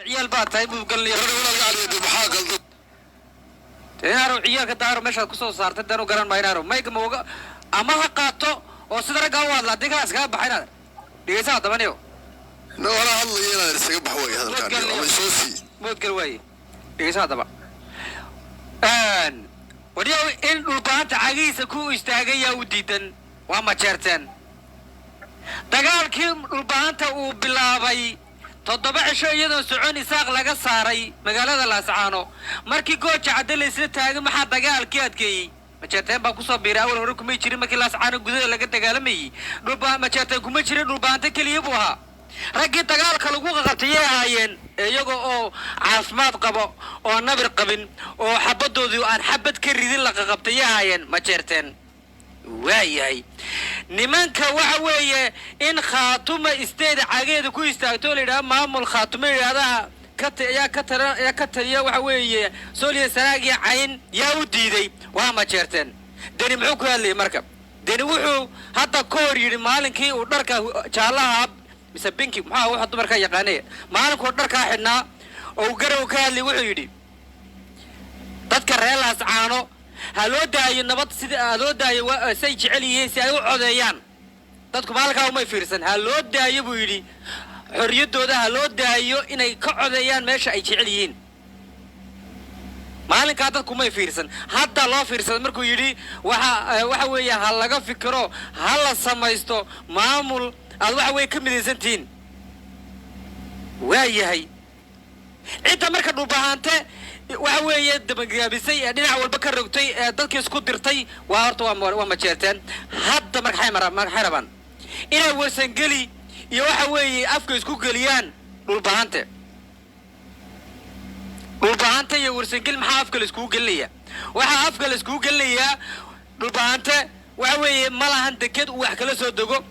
عيال بات هاي قال لي ولا قاعد يدي محاقل تيارو عيال كدارو مشى كسو صارت دانو قران ما ينارو ما يقوم أما قاتو وصدر قواد لا ديكاس كاب بحينا ديكاسا تمانيو لا ولا هلا يلا سيب حوي هذا كان والله سوسي موت قلوي ديكاسا تبع وديو إن ربعت عجيز كو استعجيا وديدن وما شرتن دجال كم ربعت وبلابي تضبع شيء يدو سعوني ساق لقى صاري مقالة الأسعانو مركي كوتش عدل يسرتها ما حد دجال كيات كي ما شرتن بقصة بيرا أول هروكم يشري مكلا الأسعانو جزء لقى دجال مي ربع ما شرتن كم يشري ربعت كل يبوها رجع دجال كلوجو قطية عين يجو أو عاصمات قبو أو نبر قبن أو حبضو ذو أن حبت كريدين لقى قطية عين ما شرتن وايي نمانك وحوي إن خاتم استيد عقيد كوي استعتولي ده مامل خاتم هذا كتر يا وحوي سولي سراقي عين يا ودي ذي وما شرتن دني معوك اللي مركب دني وحو حتى كوري مالكي ودركه شالها مسبينكي محا واحد مركا يقانيه مالك ودركا حنا او غرو كالي وحو يدي dadka reelaas caano ha loo daayo nabad sida loo daayo say jecelihiin si ay u codeeyaan dadku maalka uma fiirsan ha loo daayo buu yiri xoriyadooda ha loo daayo inay ka codeeyaan meesha ay jecel yihiin maalinka dadku ma fiirsan hadda loo fiirsan markuu yiri waxa weeye ha laga fikiro ha la samaysto maamul aad waxa weeye ka midaysantiin waayahay inta marka dhubaahante waxa weeye dabagaabisay dhinac walba ka rogtay dadkii isku dirtay waa horta waa ma jeerteen hadda marka xayraban inay warsan gali iyo waxa weeye afka isku galiyaan dhubaahante iyo warsan gal maxaa afka la isku galiya waxa afka la isku galiya dhubaahante waxa weeye malahan deked wax kala soo dago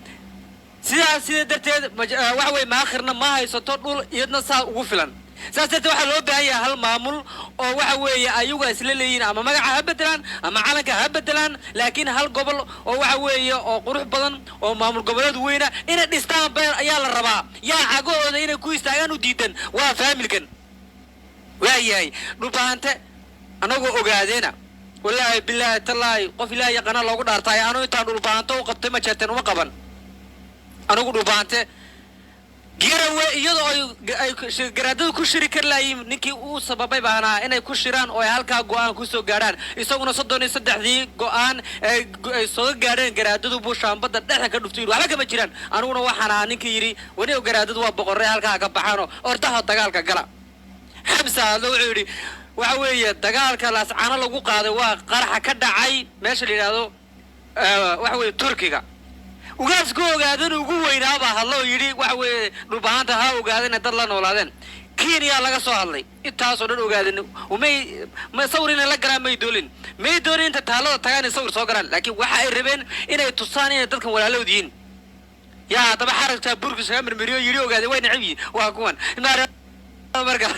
sida darteed waxa weeye ma akhirna ma haysato dhul iyadna saa ugu filan ساسته واحد لو بهاي هالمعمول أو واحد ويا أيوة إسلاليين أما ما هبدلان أما علنك هبدلان لكن هالقبل أو واحد ويا أو قروح بدن أو معمول قبلات وينا إن الإسلام بين أيال الربع يا عقول إن كويس تاجانو ديتن وفاهم لكن وياي ربع أنت أنا أقعدنا والله بالله تلاي قف لا يقنا لو قدر تاي أنا يتعرض ربع أنت وقت ما شتن وقبل أنا أقول ربع أنت جيروا يدو أي جرادو كشري كرلايم نكى أو سببي بهنا إنه كشران أو هالكا جوان كوسو جران يسوون صدقني صدق ذي جوان صدق جران جرادو بوشام بدأ ده كدفتيرو على كم جيران أنا وحنا نكى يري ونيو جرادو بقرة هالكا كبحانو أرتاح تقال كجلا خمسة لو عيري وعوية تقال كلاس أنا لو قاعد وقرح كده عاي ماشي اللي هذا وعوية تركيا وقاس كو قاعدين وقوة ينابه الله يري وحوي ربعانته ها وقاعدين يدلنا ولادين كينيا لقى صهلي التاسون وقاعدين ما صورين لقرا ما يدولين تتهلو تغاني صوران لكن واحد الربين إنه يتصاني تلك ولا لودين يا طبعا حركة برقص من مريو يري وقاعدين وين عبي وأكون نار مرقا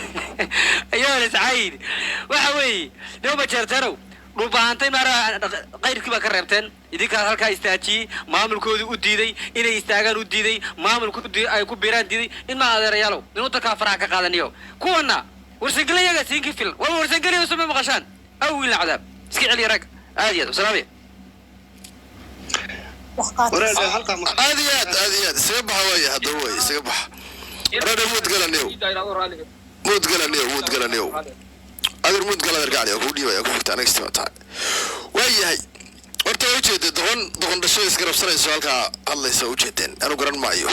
أيها سعيد وحوي دوما شرترو ربعانتين مرة غير كذا كربتين إذا كان هالك استاجي معامل كودي وديدي إنه يستاجر وديدي معامل كودي أي كوبيران ديدي إن ما هذا ريالو لأنه تكافر قاعد نيو كونا ورسنجلي يا سينك فيل والله ورسنجلي يسمى مغشان أول العذاب سكي علي رك هذه سلامي هذه سيبها ويا هذا هو سيبها رد موت قال نيو أقدر مود قال أرجع لي أقول لي أقول لك أنا استمتع وياي ورت وجهت دهون الشيء سكر بسرعة سؤال كا الله يسوي جدًا أنا قرن معيو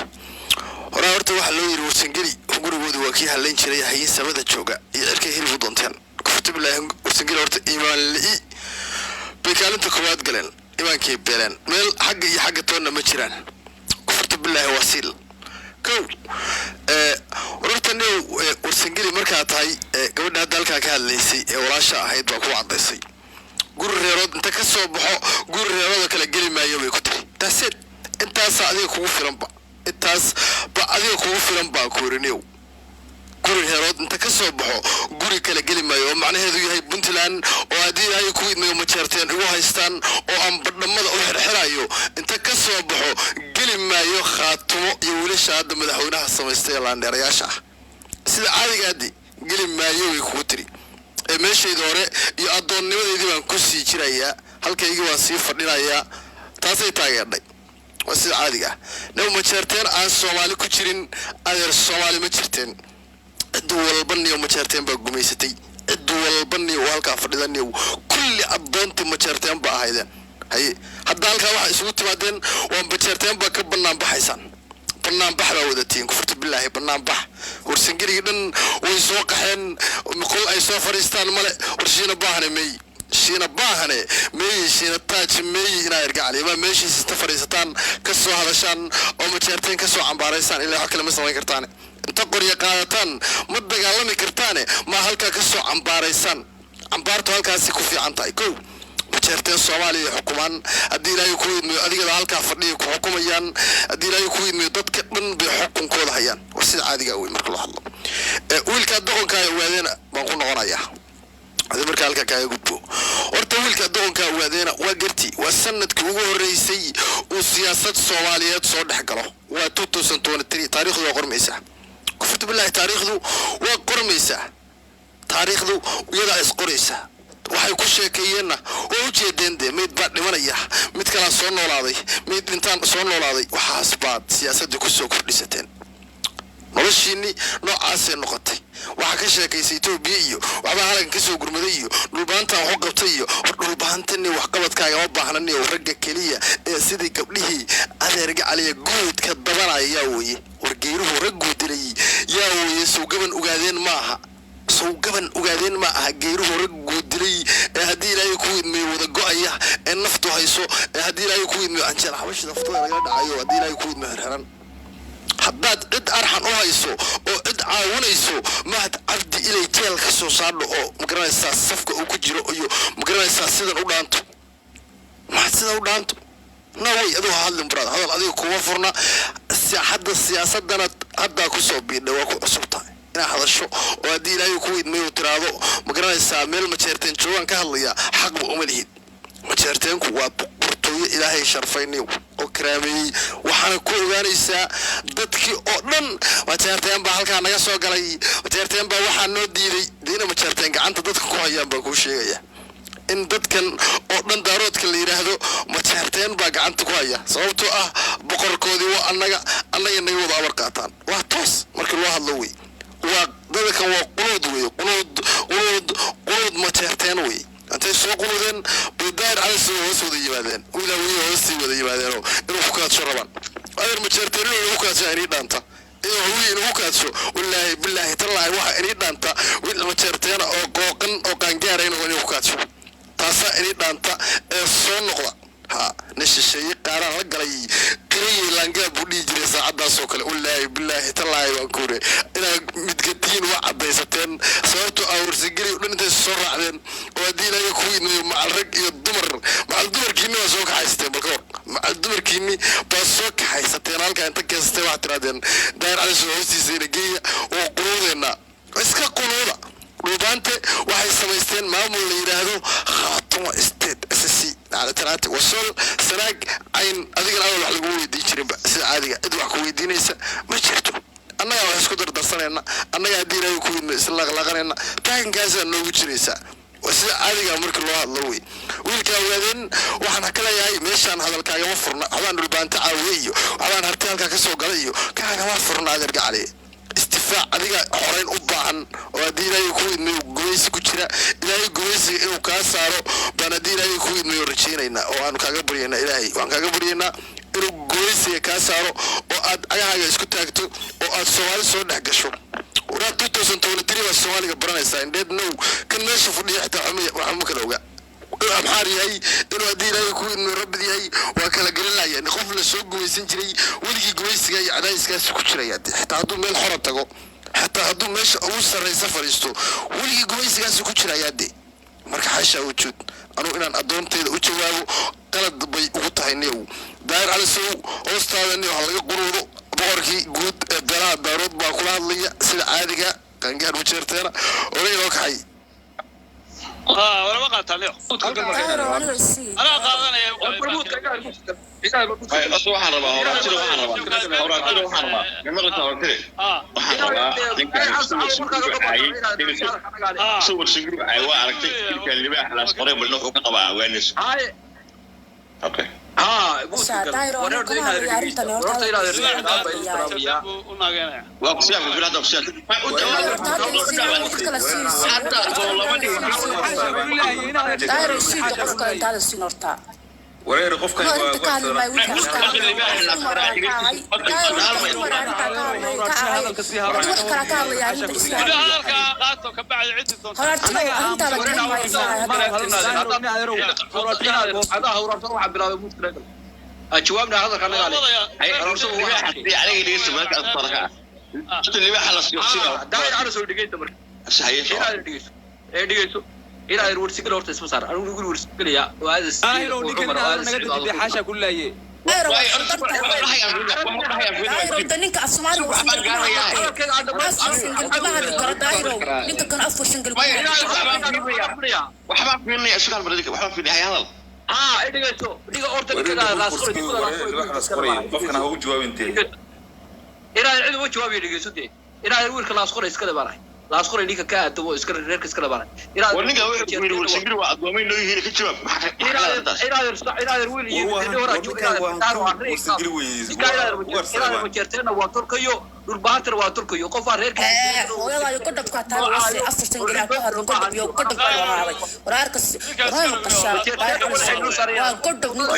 ورت واحد لو يروح سنجري أقول بود وكي هالين شري حين سبب الشوكة يركي هيل فضنتين كتب الله وسنجري ورت إيمان لي بكلام تقوات قلنا إيمان كي بلان مل حق تونا مشران كتب الله وسيل كو ورتني ورسنجلي مركات هاي قبل هذا الكاك هالليسي وراشة هاي تبقوا عطيسي قول الرياض أنت كسر بحو قول الرياض كلا جلي ما يوم يكتري تسد أنت سعدي كوف رمبا أنت بعدي كوف رمبا كورنيو قول الرياض أنت كسر بحو قول كلا جلي ما يوم معناه هذي هاي بنتلان وهذه هاي كويت ما يوم تشارتين هو هايستان وأم بدمض أو حرايو أنت كسر بحو جلي ما يو خاتمو يولش هذا مدحونها السمستي الله ندرياشة sida caadiga haddi geli maayo way kugu tiri meeshayda hore iyo addoonnimadeydii baan ku sii jirayaa halkaygii waan sii fadhinayaa taasay taageerdhay waa sida caadiga ah naw ma jeerteen aan soomaali ku jirin adeer soomaali ma jirteen cid walba niyo ma jeerteen baa gumaysatay cid walba niyo halkaa fadhida niyo kulli addoontii ma jeerteen baa ahaydeen haye hadda halkaa waxaa isugu timaadeen waan ma jeerteen baa ka bannaan baxaysaan bannaan bax baa wadatiin kufurta bilaahi bannaan bax warsangeligi dhan way soo qaxeen qol ay soo fadhiistaan male warshiina baahane meey shiina baahane meey shiina taaj meey inaa ergacali ma meeshiisa ta fadhiisataan ka soo hadashaan oo ma jeerteen ka soo cambaaraysaan ilaa wax kale ma samayn kartaan inta qorya qaadataan ma dagaalami kartaan ma halkaa ka soo cambaaraysaan cambaartu halkaasi ku fiican tahay kow jeerteen Soomaaliya xukumaan hadii ilaahay ku yimid adiga halka fadhiyo ku xukumayaan hadii ilaahay ku yimid dadka dhan bay xukunkooda hayaan waa sida caadiga weey marka la hadlo wiilka doqonka ay waadeen baan ku noqonayaa hadii marka halka ka gudbo horta wiilka doqonka waadeena waa garti waa sanadkii ugu horeysay oo siyaasad Soomaaliyeed soo dhaxgalo waa 2023 taariikhdu waa qormaysa kufurta billahi taariikhdu waa qormaysa taariikhdu iyada is qoraysa waxay ku sheekeeyeenna oo u jeedeen mid baa dhimanaya mid kala soo noolaaday mid intaan soo noolaaday waxaas baad siyaasadda ku soo kordhisateen noloshiini noocaas ay noqotay waxa ka sheekaysay Itoobiya iyo waxba halkan ka soo gurmaday iyo dhulbaanta wax qabtay iyo dhulbaantani wax qabadkaaga ma baahnaan iyo ragga kaliya ee sidii gabdhihii adeerga caliya guud ka dabanaya weeye wargeeruhu rag guud dilay yaa weeye soo gaban ogaadeen maaha soo gaban ogaadeen ma aha geeruhu rag guud dilay hadii ilaahay ku idmay wada go'aya ee naftu hayso hadii ilaahay ku idmay anjal xabashida naftada laga dhacayo hadii ilaahay ku idmay xirxan haddaad cid arxan u hayso oo cid caawinayso mahad cabdi ilay jeel ka soo saadho oo magaranaysaa safka uu ku jiro iyo magaranaysaa sidan u dhaanto mahad sidan u dhaanto naway adoo hadlin brad hadal adiga kuwa furna siyaasadana hadda ku soo biidhay waa ku cusubtahay ina hadasho oo hadii ilaahay ku idmay tiraado magaranaysaa meel ma jeerteen joogan ka hadlaya xaq u uma lihid ma jeerteenku waa boqortooyo ilaahay sharfaynayo oo karaamay waxana ku ogaanaysaa dadkii oo dhan ma jeerteen baa halka naga soo galay ma jeerteen baa waxa noo diiday diina ma jeerteen gacanta dadka ku hayaan baa ku sheegaya in dadkan oo dhan daaroodka la yiraahdo ma jeerteen baa gacanta ku haya sababtoo ah boqorkoodii waa annaga naga wada amar qaataan waa toos markii loo hadlo way waa dadkan waa qulud way qulud ma jeerteen way antay soo quludeen bidaar cali soo wada yimaadeen wila way wada yimaadeen inuu ku kaadsho rabaan ayr ma jeerteen inuu ku kaadsho inay dhaanta inuu ku kaadsho wallahi billahi tallahi waxa inay dhaanta wila ma jeerteen oo qooqan oo qaangaareen inuu ku kaadsho taasa inay dhaanta ee soo noqda ha nashashay qaran la galay qiriye langa budhi jiray saacadaas oo kale wallahi billahi tallahi waa kuure ina midgatiin waa cadaysateen sababtoo awrsigiri u dhintay soo raacdeen oo diilay ku yimid macal rag iyo dumarkiina waa soo kaxaysteen balka macal dumarkiini baa soo kaxaysateen halka inta kaastay wax tiraadeen daayir cali soo hoostiisa geeya oo quruudeena iska quruuda dhulbaante waxay samaysteen maamul la yiraahdo khaatuma state SSC على ثلاثة وصل سراج عين أذيك الأول على قوي دي شرب عادي أدوع قوي دينيسا ما شرته أنا يا أسكت درسنا أنا يا دينا يكون سلاغ لغنا كان جازا نوجي شريسا وسيد عادي أمرك الله اللوي ويلكاولين وحنا كلا ياي مشان هذا الكاي وفرنا حوان ربان تعاويه حوان هرتان كاسو قليو كان وفرنا ذرق عليه استفاع adiga horeyn u baahan oo diinay ku idmay go'aysi ku jira ilaahay go'aysi inuu ka saaro bana diinay ku idmay rajaynayna oo aan kaaga bariyana ilaahay waan kaaga bariyana inuu go'aysi ka saaro oo aad ayahaaga isku taagto oo aad Soomaali soo dhax gasho wara 2023 waa Soomaaliga baranaysa indeed no kan meesha fadhiya xitaa waxaan ma kala ogaa أبحاري إنه دينا يكون من رب دي وكلا قلنا يعني خوف لسوق جويسين جري ولقي جويس جاي عدايس كاس كشري حتى هدوم من الحرب تجو حتى هدوم مش أوصل رئيس سفر يستو ولقي جويس كاس كشري يدي مرك حاشا وجود أنا إن أدون تيد وجوابه قلد بي وطهينيو داير على سوق أستاذ إنه على قرودو بوركي جود درا دارود باكل هذا سل عادي كان جار بشرتنا ولين وك حي ولا ما قاطع له انا قاضنا يا أصلا حربا وراتيرو حربا لما قلت وراتيرو حربا صور سجل عيوا عرفتي كان اللي بقى خلاص قريب من نقطة قبعة وينس اوكي بص دايرو انا كل هذا يعرف تاني وأقسم بالله ده أقسم دايرو شيء تقف كان هذا السنورتا ورير قف كان جوابنا هذا كان قال عليه ليش ما كان الطرقة شفت اللي بقى خلاص يصير داير على سوي دقيقة تمر صحيح دقيقة إلى الورس كله ورث اسمه صار أنا أقول ورس كله يا وهذا لو نقدر نقدر حاشا كلها يه دايرو تنينك أسمار نينك كان أفضل سنجل وحباب فيني أشكال بردك وحباب فيني هاي هذا ديجا أورتك كذا لاصقري قفنا هو جواب انتي إلى العدو جواب يدقي سدي إلى الورك لاصقري إسكال بارك لاصقري ليك كات تو إسكال ريرك إسكال بارك ونيجا وين والسجل وأدومين لو يهلك الجواب إلى الويل يدور وجرتنا وتركيو دulbaantar waa turkiyo qof aan reerka hooyada ay ku dhabkataa wasi afar singil ah ka ku dhabiyo ku dhabkaay waraarka qashaa waa ku dhabnaa